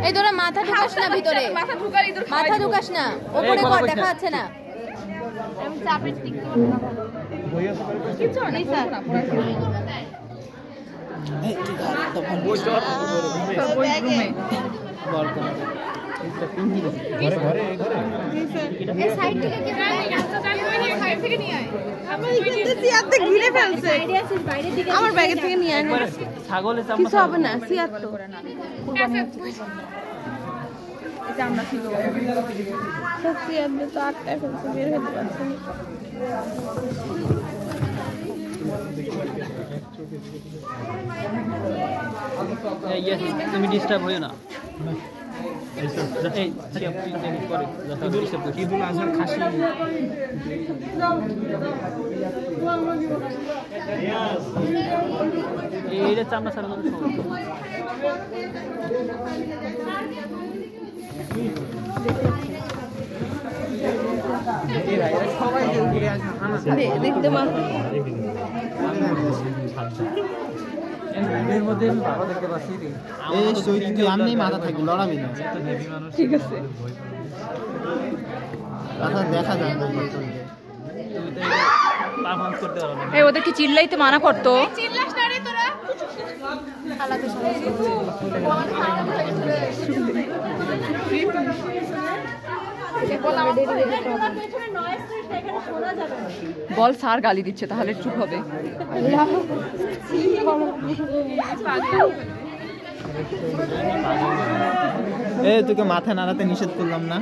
এই তোরা মাথা ঢুকাস না ভিতরে, মাথা ঢুকাস না, উপরে কর, দেখা যাচ্ছে না। আমি চাপের ঠিক কিছু নেই স্যার। এই ঠিক আছে তো বই চল বই রুমে ঘরে ঘরে ঘরে এই সাইড থেকে কি রাস্তা চালু হয়নি, সাইড থেকে নিয়ে আয়। আমরা এখানে সিয়াতে ঘিরে ফেলছে, বাইরে আসিস, বাইরের দিকে আমার ব্যাগ থেকে নিয়ে আয়। ছাগলের চামড়া কিছু হবে না, সিয়াত তো এটা আমরা ছিল সিয়াত তো আটটা ফেলছে, বের হতে পারছে না। তুমি ডিস্টার্ব হয়ে না। ঈদুল আজহার খাসি এইটা চামড়া ছাড়া দেখতে এর মধ্যে আমি ভালো দেখতে পাচ্ছি। তুই আমনি মাথা থাকবি, লড়াবি না, ঠিক আছে মাথা দেখা যায় না। এই ওদের কি চিল্লাইতে মানা করতো? চিল্লাস না রে তোরা, আলাদা বল স্যার গালি দিচ্ছে, তাহলে চুপ হবে। এই তোকে মাথা নাড়াতে নিষেধ করলাম না?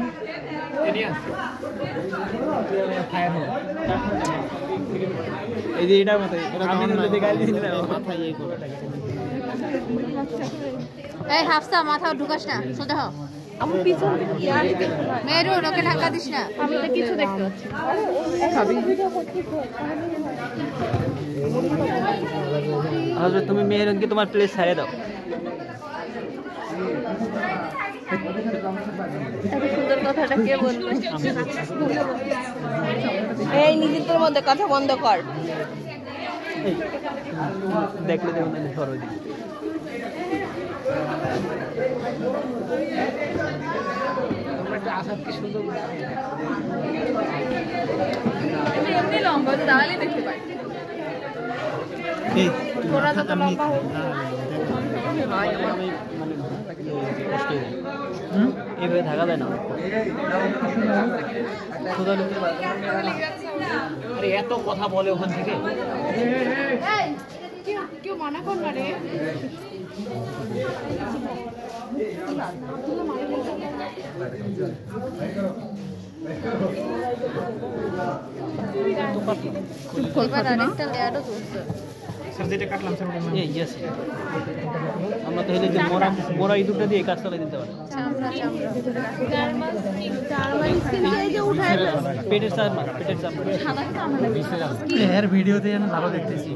এই যে এটার মতো মাথা ইয়ে করে। এই হাফসা মাথা ঢুকাস না, সোজা হ। আমার পিছন মেরু ওকে ঢাকা দিস না, আমি তো কিছু দেখতে পাচ্ছি। হযরত তুমি মেহেরনকে তোমার প্লেস ছেড়ে দাও। সুন্দর কথাটা কে বলবে? এই নিজেদের মধ্যে কথা বন্ধ কর। দেখলে দেখুন সরো দিকে আসাদ কি সুন্দর এমনি লম্বা তাহলে দেখতে পাই। তোরা তো লম্বা এইভাবে থাকা যায় না। আরে এত কথা বলে ওখান থেকে, কেউ মানা কর না রে। এবার আরেকটা লেয়ারও তুলছে। আমরা তো যে মোরা ইঁদুরটা দিয়ে কাজ চালাই দিতে পারি। পেটের চামড়া, পেটের চামড়া এর ভিডিওতে আমি ভালো দেখতেছি।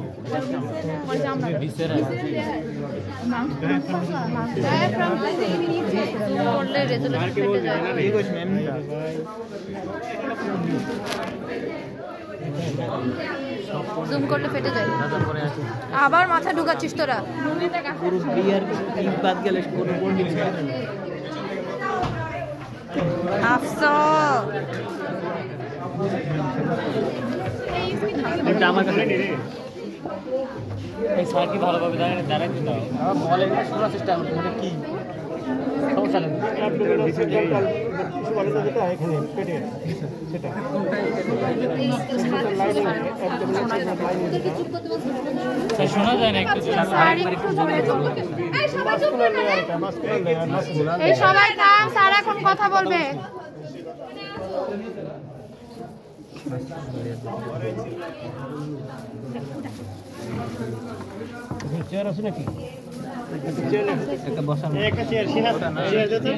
জুম করলে ফেটে যায়। আবার মাথা ঢুকাচ্ছিস তোরা। পুরো বিয়ার বাদ গেলে কোনো বড় কিছু না। আফসোস এটা আমার কাছে এই স্যার কি ভালোভাবে দাঁড়ায় দিতে হবে। বলে শোনার চেষ্টা করতে মানে কি সমস্যা নেই। এখানে পেটে সেটা শোনা যায় না একটু। এই সবাই নাম স্যার এখন কথা বলবে। চেয়ার আছে নাকি? একটা বসা একটা চেয়ার চেয়ার দিতে।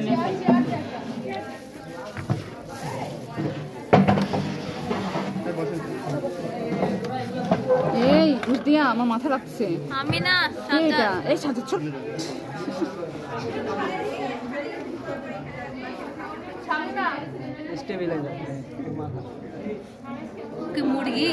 এই ঘুষ দিয়া আমার মাথা লাগছে। আমি না এটা এই সাথে ছোট স্টেবিলাইজার কি মুরগি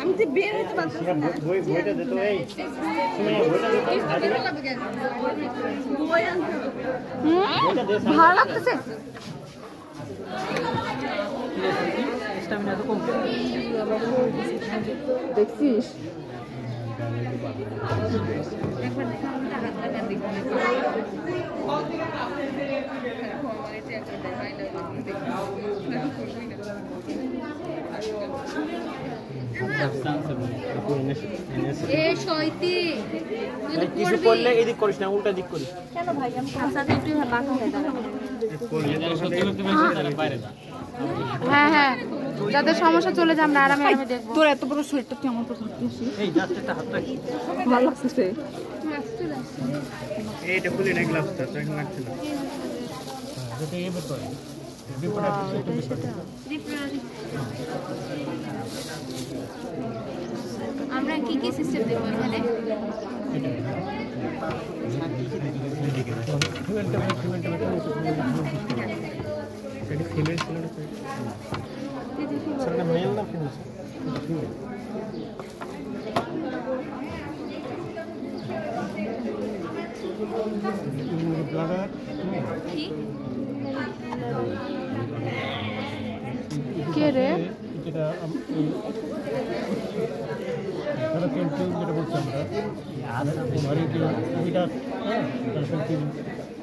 আমি তো বের হতে পারছি না। বইটা দে তো এই ভালো লাগতেছে। দেখছিস কিছু করলে এদিক করিস না, উল্টা দিক করিস। হ্যাঁ হ্যাঁ, যাদের সমস্যা চলে যায় আমরা আরামে আরামে দেখবো। তোর এত বড় সোয়েটার তুই আমার উপর থাকতিস। এই জাস্ট একটা হাত রাখি, ভালো লাগছে। এইটা খুলে না, গ্লাভসটা তো এখন লাগছে না। যেটা এই বের করে আমরা কি কি সিস্টেম দেখবো এখানে? ফিমেল ছিল না, সেটা মেল না ফিমেল? ফিমেল। ব্লাডার কে রে? যেটা যেটা বলছি আমরা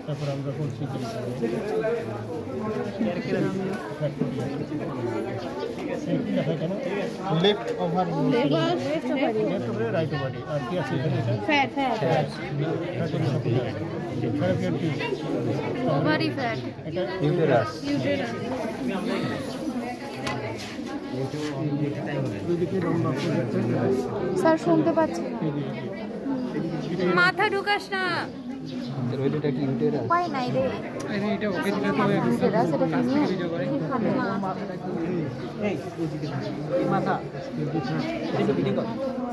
তারপর আমরা বলছি লেফট ওভার রাইট ওভার, আর কি আছে ওভারি ফ্যাট, এটা ইউটেরাস। স্যার শুনতে পাচ্ছি না। মাথা ঢুকাস না, উপায় নাই রে।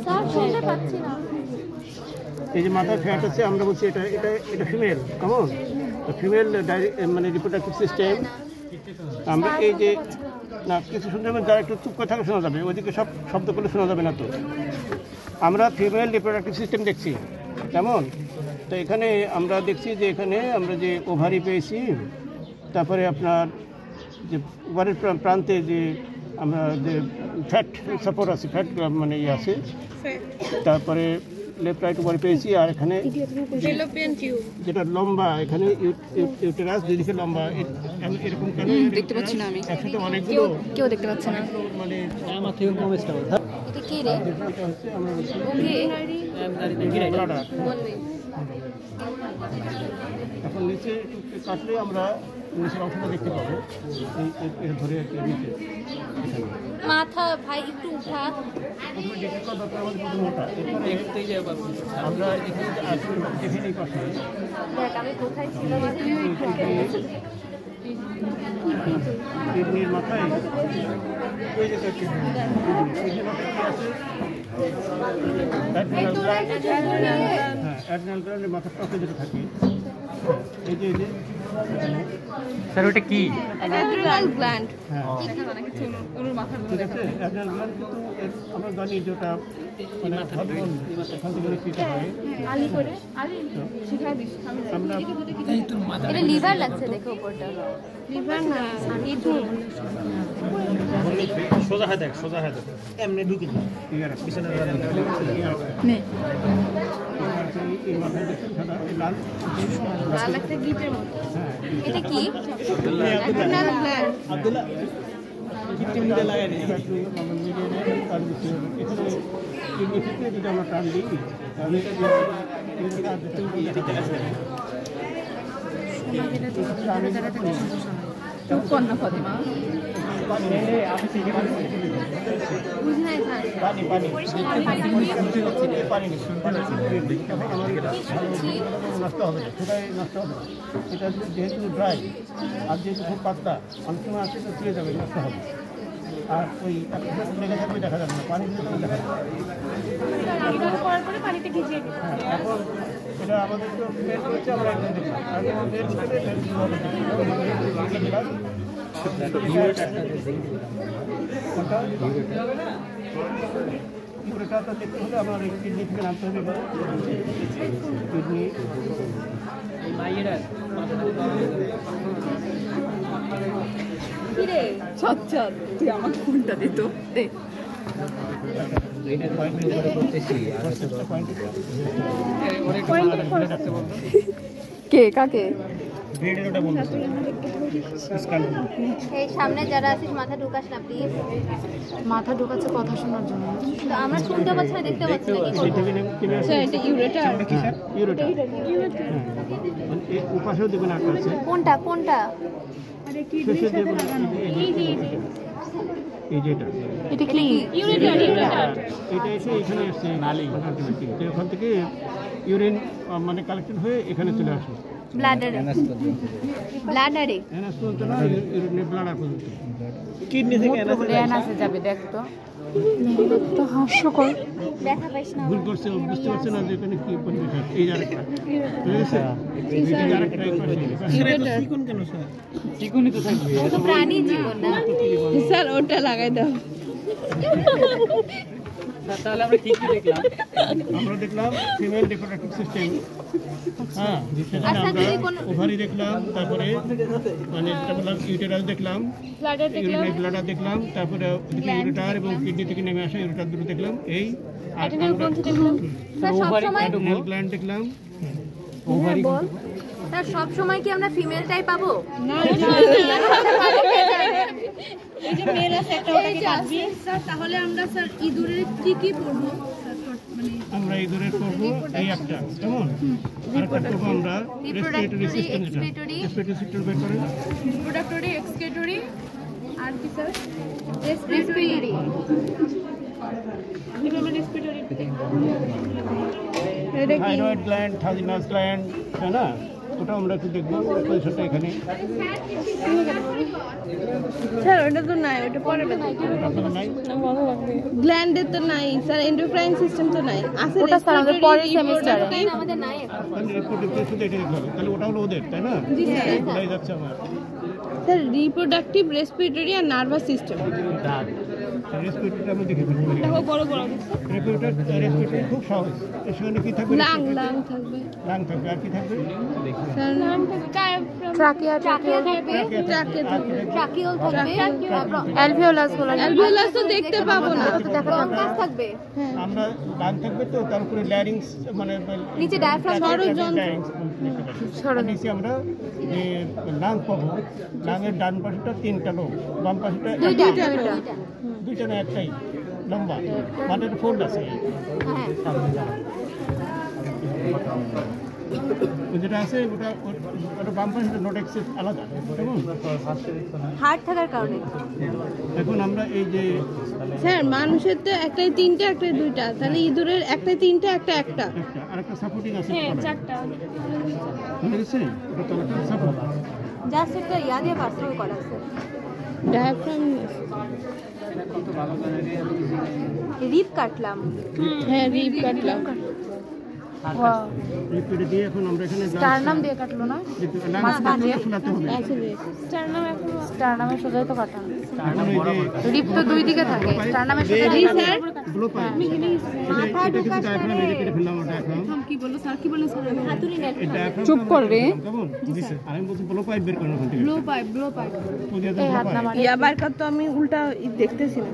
স্যার শুনতে পাচ্ছি না। এই যে মাথায় ফ্যাট আছে, আমরা বলছি এটা এটা এটা ফিমেল, কেমন? ফিমেল মানে রিপ্রোডাক্টিভ সিস্টেম। আমরা এই যে না কিছু শুনতে পাবেন, যারা একটু চুপ করে থাকে শোনা যাবে, ওইদিকে সব শব্দ করলে শোনা যাবে না। তো আমরা ফিমেল রিপ্রোডাক্টিভ সিস্টেম দেখছি, কেমন? তো এখানে আমরা দেখছি যে এখানে আমরা যে ওভারি পেয়েছি, তারপরে আপনার যে ওভারের প্রান্তে যে আমরা যে ফ্যাট সাপোর্ট আছে, ফ্যাট মানে ইয়ে আছে, তারপরে লেফট রাইট ওভারি পেয়েছি। আর এখানে যেটা লম্বা, এখানে ইউটেরাস যেদিকে লম্বা, এরকম দেখতে পাচ্ছি না আমি, একসাথে অনেকগুলো, কেউ দেখতে পাচ্ছে না। মানে আমার থেকে কম স্টার এটা কি রে? এটা হচ্ছে আমরা এখন নিচে কাটলে আমরা নিচের অংশটা দেখতে পাবো, এই ধরে আর কি নিচে মাথা ভাই একটু উঠা। প্রথমে দেখতে পাবো, তারপরে আমাদের প্রথম ওটা, আমরা এখানে দেখে নিই পাশে দেখ আমি কোথায় ছিলাম। কিডনির মাথায় ওই যে কিডনির মাথায় কি আছে? অ্যাড্রিনাল গ্ল্যান্ডের মাথার পাশে যেটা থাকে, এই যে স্যার ওটা কি? Adrenal gland. হ্যাঁ ঠিক আছে, অ্যাড্রিনাল গ্ল্যান্ড কিন্তু আমরা জানি যেটা মানে এখান থেকে নিশ্চিত হয়। আমরা এটা লিভার লাগছে, দেখো উপরটা লিভার না, সোজা হাত দেখ, সোজা হাত এমনি ঢুকে যায় বিছানা নে। এই মাথায় দেখছেন সাদা লাল লাল একটা গিটের মতো। এটা কি? Adrenal gland. আব্দুল্লাহ কিডনি মিলে লাগাই নেই, একটু আমরা মিডিয়ে নেই। আর এখানে কিডনি থেকে যদি আমরা টান দিই, তাহলে চুপ কর না ফাতেমা। নষ্ট হবে না, সেটাই নষ্ট হবে না। এটা যেহেতু ড্রাই আর যেহেতু খুব পাতলা, অনেক সময় আসলে তো ফিরে যাবে, নষ্ট হবে। আর ওই লেগে থাকবে, দেখা যাবে না, পানি দিলে তো দেখা যাবে। এখন এটা আমাদের তো বের করেছে, আমরা একদম দেখলাম আগে বের করে পুরোটা তো দেখতে হলে আমার এই কিডনি থেকে নামতে হবে। কিডনি তুই আমাকে ফোনটা দিত দে। কে কাকে এই সামনে যারা আছিস মাথা ঢুকাস না প্লিজ। মাথা ঢোকাচ্ছে কথা শোনার জন্য। তো আমরা শুনতে পাচ্ছি না, দেখতে পাচ্ছি না, কি করব? এটা ইউরেটার। উপাসেও দেখবেন আটটা আছে। কোনটা কোনটা? শেষে দেখবেন এই যেটা এটা কি ইউরেটার? এটা এসে এখানে আসছে নালী, তো ওখান থেকে ইউরিন মানে কালেক্টেড হয়ে এখানে চলে আসে ব্লাডারে। ব্লাডারে এনাস পর্যন্ত না, ইউরিনের ব্লাডার পর্যন্ত। কিডনি থেকে এনাসে যাবে দেখ তো। তো হাস্যকর। দেখা পাইছ না? ভুল করছে, বুঝতে পারছে না যে এখানে কি পরিবেশ আছে। এই আরেকটা ঠিক আছে, এই আরেকটা এই পাশে। চিকন কেন স্যার? চিকুনি তো থাকবে, ও তো প্রাণী জীবন না। স্যার ওটা লাগাই দাও। তাহলে আমরা কি কি দেখলাম? আমরা দেখলাম ফিমেল রিপ্রোডাক্টিভ সিস্টেম। হ্যাঁ, সেখানে আমরা ওভারি দেখলাম, তারপরে মানে ইউটেরাস দেখলাম, ইউরিনারি ব্লাডার দেখলাম, তারপরে ইউরেটার এবং কিডনি থেকে নেমে আসা ইউরেটার দুটো দেখলাম। এই আর স্যার সব সময় অ্যাডেনাল গ্ল্যান্ড দেখলাম। বল স্যার সব সময় কি আমরা ফিমেলটাই পাবো? এই যে মেল আছে একটা, ওটাকে কাটবি স্যার। তাহলে আমরা স্যার ইঁদুরের কি কি পড়ব? আমরা ইঁদুরের করবো এই একটা, কেমন? আরেকটা করবো আমরা রেসপিরেটরি সিস্টেম, যেটা রেসপিরেটরি সিস্টেম বের করে রিপ্রোডাক্টরি, এক্সক্রিটরি, আর কি স্যার? রেসপিরেটরি। কিভাবে respiratory? Thyroid gland, thymus gland, তাই না? ওটা আমরা একটু দেখবো পজিশনটা এখানে। স্যার ওটা তো নাই, ওটা পরে আপনাদের নাই? গ্ল্যান্ডের তো নাই স্যার, এন্ডোক্রাইন সিস্টেম তো নাই। আছে ওটা স্যার আমাদের পরের সেমিস্টারে। আমাদের নাই এখন। তাহলে রিপ্রোডাক্টিভ শুধু এটা দেখতে হবে, তাহলে ওটা হলো ওদের, তাই না? ওটাই যাচ্ছে আমার স্যার রিপ্রোডাক্টিভ, রেসপিরেটরি আর নার্ভাস সিস্টেম। রেসপিরেটরিটা আমি দেখে ফেলবো। দেখো বড় বড় রেসপিরেটরি খুব সহজ। এর সঙ্গে কি থাকবে? লাং থাকবে লাং থাকবে, আর কি থাকবে? স্যার লাং থাকবে, ট্রাকিয়া ট্রাকিয়া থাকবে, ট্রাকিয়া থাকবে, ট্রাকিওল থাকবে, অ্যালভিওলাস তো দেখতে পাবো না। ব্রঙ্কাস থাকবে। আমরা লাং থাকবে, তো তার উপরে ল্যারিংস মানে নিচে ডায়াফ্রাম, নিচে আমরা যে লাং পাবো, লাঙের ডান পাশেটা 3টা লোক, বাম পাশেটা দুইটা না একটাই লম্বা, মানে ফোল্ড আছে। যেটা আছে ওটা বাম পাশে নোট এক্সেস আলাদা, কেমন? হার্ট থাকার কারণে। এখন আমরা এই যে স্যার মানুষের তো একটাই 3টা, একটাই 2টা, তাহলে ইঁদুরের একটাই 3টা, একটা আরেকটা সাপোর্টিং আছে, 4টা। ঠিক আছে, ওটা তলাটা সাপোর্ট। জাস্ট একটা ইয়া দিয়ে পার্সোনাল করা স্যার। ডায়াফ্রাম, রিপ কাটলাম। হ্যাঁ রিপ কাটলাম। ওয়াও, রিপিট দিয়ে এখন আমরা এখানে স্টারনাম দিয়ে কাটলো না? মাঝখানে শোনাতে হবে। স্টারনাম এখন স্টারনামে সোজাই তো কাটা। এখন এই যে রিপ তো দুই দিকে থাকে, স্টারনামে সোজা স্যার। ব্লো পাই এটা কিছু ডায়াফ্রাম এর কেটে ফেললাম, ডায়াফ্রাম। কি বললো স্যার? কি বললেন স্যার? হাতুড়ি নেট। এই ডায়াফ্রাম চুপ কর রে। কেমন? জি স্যার, আমি বলছি ব্লো পাইপ বের করার ওখান থেকে। ব্লো পাইপ এই হাত না ইয়া বার কর তো, আমি উল্টা দেখতেছি না।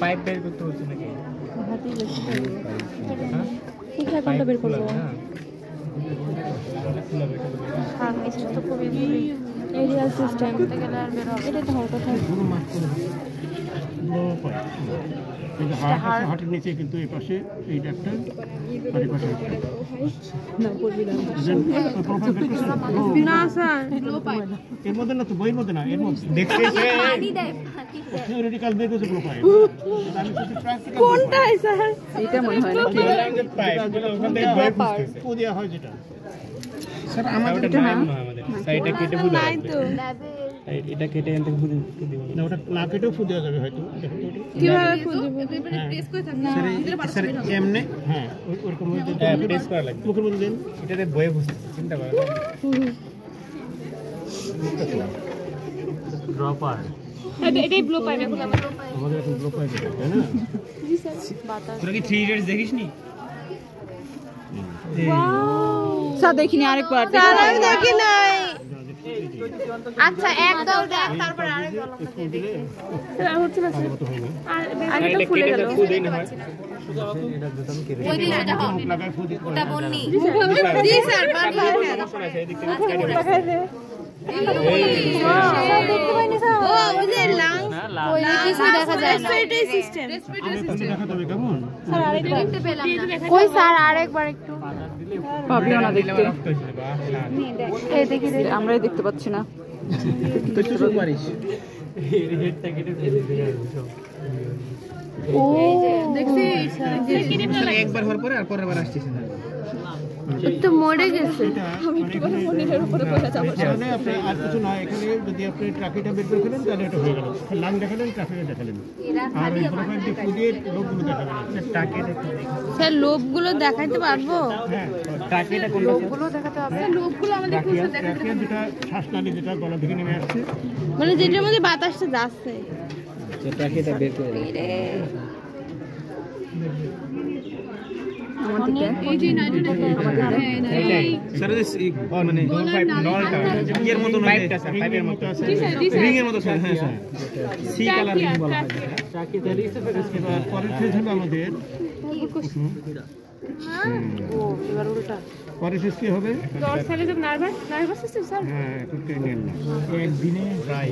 পাইপ বের করতে হচ্ছে নাকি? ঠিক আছে, কোনটা বের করবো? এরিয়াল সিস্টেম এটা তো হওয়ার কথা। ব্লো পাইপ এই যে হার্ট আছে, হার্টের নিচে কিন্তু এই পাশে এইটা একটা, আর এই পাশে একটা। না বলবি না। না স্যার ব্লো পাইপ এর মধ্যে না, তো বইয়ের মধ্যে না, এর মধ্যে দেখতে পানি দেয়, পানি দেয়। থিওরিটিক্যাল বের করতে ব্লো পাইপ। আমি শুধু প্র্যাকটিক্যাল কোনটাই স্যার? এটা মনে হয় না কি পাইপ ওখান থেকে বই দেওয়া হয় যেটা। স্যার আমাদের এটা না, আমাদের সাইডে কেটে বুঝা নাই তো। ল্যাবে এটা কেটে এখান থেকে ফুটে দিব না ওটা না কেটেও ফুল দেওয়া যাবে হয়তো দেখুন তো ওটা। কিভাবে ফুল দিব টেস্ট করে থাক স্যার এমনি হ্যাঁ ওরকম টেস্ট করা লাগবে মুখের মধ্যে দিন। এটাতে বয়ে বুঝতেছি চিন্তা করা ড্রপার এটাই ব্লো পাইবে এখন আমরা আমাদের এখন ব্লক হয়ে গেছে তাই না? তোরা কি 3 ইডিয়টস দেখিসনি স্যার দেখিনি আরেকবার স্যার আমি দেখি নাই আচ্ছা এক দাও দেখ তারপর আরেক দাও ফুল দিলে হচ্ছে না ভালো মতো হয়নি। আর এটা ফুলে গেল ফুদেই না হয় ওই দিকে দেখো মুখ লাগায় ফুল দিতে ওটা বলনি জি স্যার বারবার সমস্যা নাই এদিক থেকে স্যার দেখতে পাইনি স্যার ও ওই যে লাং ওই কিছু দেখা যায় না রেসপিরেটরি সিস্টেম আমি ফুল দেখা যাবে কেমন? স্যার আরেকবার দেখতে পেলাম না কই স্যার আরেকবার একটু পাবলিও না দেখতে এই দেখি আমরাই দেখতে পাচ্ছি না তো চুপ মারিস এর হেডটা কেটে ফেলে ও দেখছিস একবার হওয়ার পরে আর পরের বার আসছিস না তো মরে গেছে আমি একটু মনিটরের উপরে বসে যাব। এখানে আপনি আর কিছু না, এখানে যদি আপনি ট্রাকিটা বের করে ফেলেন তাহলে এটা হয়ে গেল। লাং দেখালেন, ট্রাকিটা দেখালেন, আর ওই প্রোফাইল দিয়ে ফুলিয়ে লোকগুলো দেখাবেন। ট্রাকি দেখতে স্যার লোভগুলো দেখাইতে পারবো হ্যাঁ, টাকিটা কোনটা লোভগুলো দেখাতে পারবো লোভগুলো আমাদের ট্রাকি যেটা শ্বাসনালী যেটা গলা থেকে নেমে আসছে, মানে যেটার মধ্যে বাতাসটা যাচ্ছে টাকিটা বের করে স্যার মানে নলটা ইয়ের মতো পাইপটা স্যার পাইপের মতো আছে রিং এর মতো স্যার হ্যাঁ স্যার সি কালার রিং বলা হয় টাকি তৈরি এবার পরের ফেজ হলো আমাদের ও এবার উল্টা পরের ফেজ কি হবে? ডরসালে যে নার্ভাস সিস্টেম স্যার হ্যাঁ, একটু ক্রিমিনাল না একদিনে ফ্রাই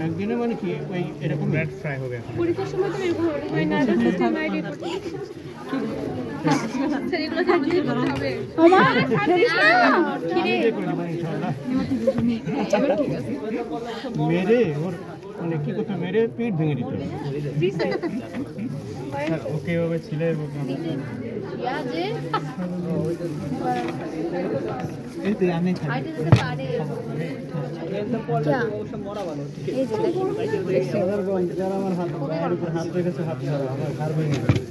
একদিনে মানে কি ওই এরকম ব্রেড ফ্রাই হবে এখন পরীক্ষার সময় তো এরকম হয় নার্ভাস সিস্টেম আইডি স্যার এগুলো থাকলে হবে ওমা জানিস না মেরে ওর মানে কি করতে মেরে পিঠ ভেঙে দিত। জি স্যার স্যার ওকে ভাবে ছিলে এই তো আমি আইডি দিতে পারে যারা আমার হাত গায়ের উপর হাত রেখেছে হাত ধরো আমার ঘর ভেঙে গেছে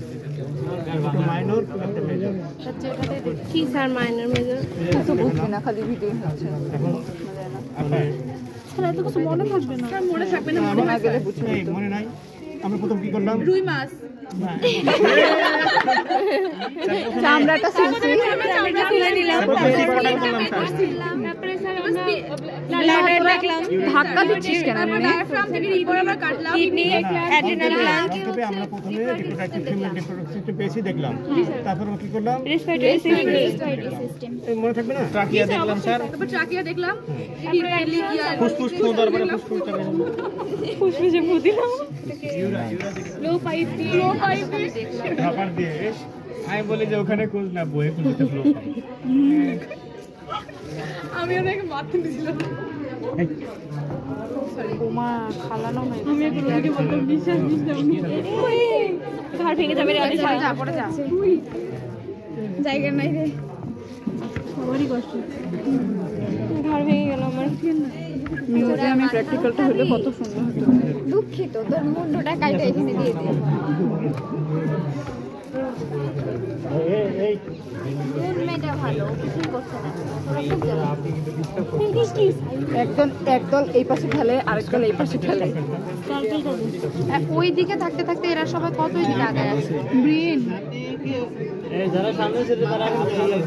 মাইনর একটা মেজর। কি স্যার মাইনর মেজর তো বুঝি না খালি ভিডিও হচ্ছে এখন মানে স্যার এত কিছু মনে থাকবে না স্যার মনে থাকবে না মনে না গেলে বুঝি এই মনে নাই আমরা প্রথম কি করলাম? রুই মাছ না, চামড়াটা সিলছি চামড়া তুলে নিলাম তারপরে ব্লাডার দেখলাম ধাক্কা দিচ্ছিস কেন ডায়াফ্রাম থেকে রিপোর্ট আমরা কাটলাম কিডনি অ্যাড্রিনাল গ্ল্যান্ড তবে আমরা প্রথমে রিপ্রোডাক্টিভ সিস্টেম পেয়েছি দেখলাম, তারপর আমরা কি করলাম? রেসপিরেটরি সিস্টেম এই মনে থাকবে না? ট্রাকিয়া দেখলাম স্যার তারপর ট্রাকিয়া দেখলাম ফুসফুস খোদার পরে ফুসফুস চালানো ফুসফুসে ফু দিলাম লো পাইপ ধাপার দিয়ে আমি বলি যে ওখানে কোজ না বয়ে খুলতে ফ্লো আমি ওনাকে মারতে দিছিলাম ওমা খালানো হয়ে আমি একটু বললাম বিশ্বাস ঘর ভেঙে যাবে রে আমি যা পড়ে যা জায়গা নাই রে সবারই কষ্ট ঘর ভেঙে গেল আমার মিউজিয়ামে প্র্যাকটিক্যালটা হলে কত সুন্দর হতো দুঃখিত তোর মুন্ডটা কাইটা এখানে দিয়ে দে এই মেয়েটা ভালো কিছু করছে না একদল এই পাশে খেলে আরেকদল এই পাশে খেলে ওই দিকে থাকতে থাকতে এরা সবাই কত ওই দিকে আগে আছে ব্রেন এই যারা সামনে ছিল তারা এখন চলে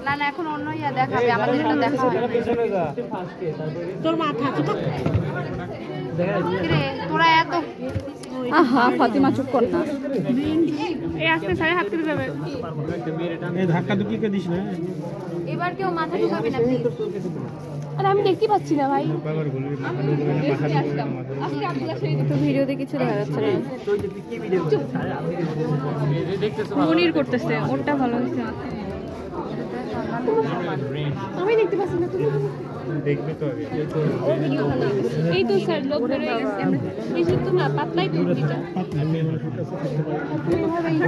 না না এখন অন্য ইয়া দেখাবে আমাদের এটা দেখা হয় পেছনে যা ফার্স্টে তারপরে তোর মাথা তো দেখা রে তোরা এত আহা ফাতিমা চুপ কর না এই আজকে সাড়ে হাত করে যাবে এই ধাক্কা দুকিকে দিস না। এবার কেউ মাথা ঢুকাবে না প্লিজ আরে আমি দেখতে পাচ্ছি না ভাই বাবার বলি মাথা ঢুকাবে মাথা তো ভিডিওতে কিছু দেখা যাচ্ছে না তো যে কি ভিডিও করছিস আরে আমি দেখতেছ মনির করতেছে ওরটা ভালো হচ্ছে আমি দেখতে পাচ্ছি না তুমি দেখবে তো আগে এই তো স্যার লোক ধরে গেছে এই যে তো না পাতলাই তো দিটা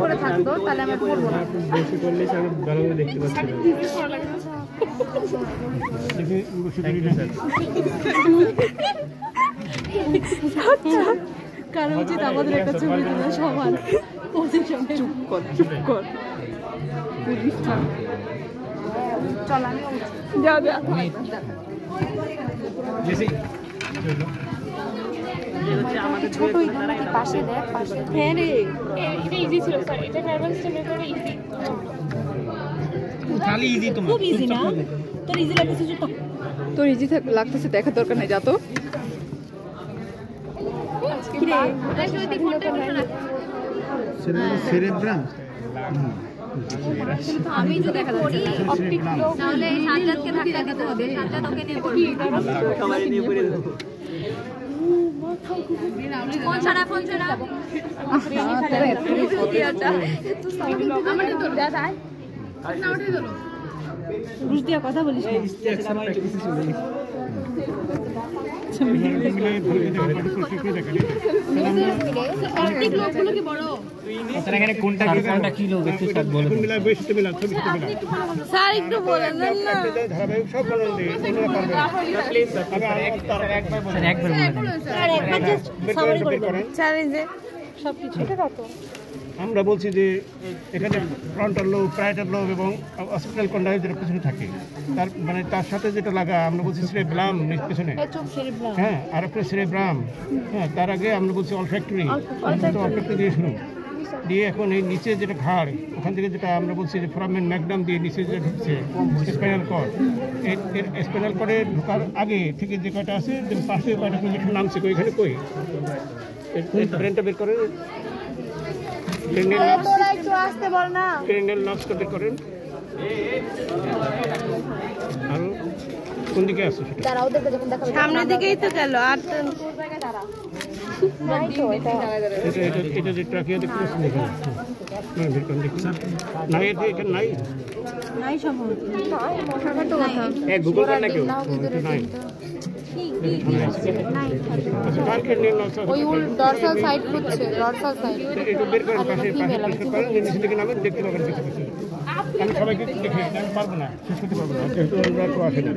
করে থাকতো তাহলে আমি পড়বো না বেশি করলে স্যার ভালো দেখতে পাচ্ছি করা লাগে দেখি বসে করি না। কারণ উচিত আমাদের একটা ছবি তোলা সমান পজিশনে। চুপ কর চুপ কর। চল আমি যা যা ছোটই পাশে দেখ পাশে। হ্যাঁ রে এটা ইজি ছিল স্যার, এটা নার্ভাস সিস্টেমের করে ইজি। খালি ইজি তোমার খুব ইজি না? তোর ইজি লাগতেছে তো? তোর ইজি লাগতেছে দেখার দরকার নাই, যা তো। কি রে সেরেব্রাম আমি যদি করি তাহলে এই সাজ্জাদকে ধাক্কা দিতে হবে, সাজ্জাদ ওকে নিয়ে করবে। ফোন ছাড়া ফোন ছাড়া ঘুষ দিয়া কথা বলিস না। কোনটা কি লোক একটু সব বলে স্যার একটু বলেন না। ধারাবাহিক সব বলেন চ্যালেঞ্জে সবকিছু আমরা বলছি যে এখানে ফ্রন্টাল লোব, প্যারাইটাল লোব এবং অসিপিটাল কন্ডাইল যেটা পিছনে থাকে, তার মানে তার সাথে যেটা লাগা আমরা বলছি সেরেব্রাম পিছনে, হ্যাঁ, আর একটা সেরেব্রাম, হ্যাঁ, তার আগে আমরা বলছি অলফ্যাক্টরি, অলফ্যাক্টরি দিয়ে শুনুন, দিয়ে এখন এই নিচে যেটা ঘাড়, ওখান থেকে যেটা আমরা বলছি যে ফোরামেন ম্যাগনাম দিয়ে নিচে যেটা ঢুকছে স্পাইনাল কর্ড, এর স্পাইনাল কর্ডে ঢোকার আগে থেকে যে কয়টা আছে পাশে কয়টা প্রজেকশন নামছে ওইখানে কই ব্রেনটা বের করেন, ক্রেনিয়াল নার্ভসটা বের করেন। আর কোন দিকে আছে সেটা? সামনের দিকেই তো গেল। আর এটা যে ট্রাকিয়া দেখতে পাচ্ছেন এখানে, বের করেন দেখুন। নাই এখানে নাই, নাই সম্ভবত। গুগল করেন না কেউ, নাই। ওই ডরসাল সাইড হচ্ছে, ডরসাল সাইড। একটু বের করেন, পাশে পাশে করেন, নিচে দিকে নামেন, দেখতে পাবেন কিছু কিছু। আমি সবাইকে দেখে আমি পারবো না, শেষ করতে পারবো না, যেহেতু আমরা তো আসে না।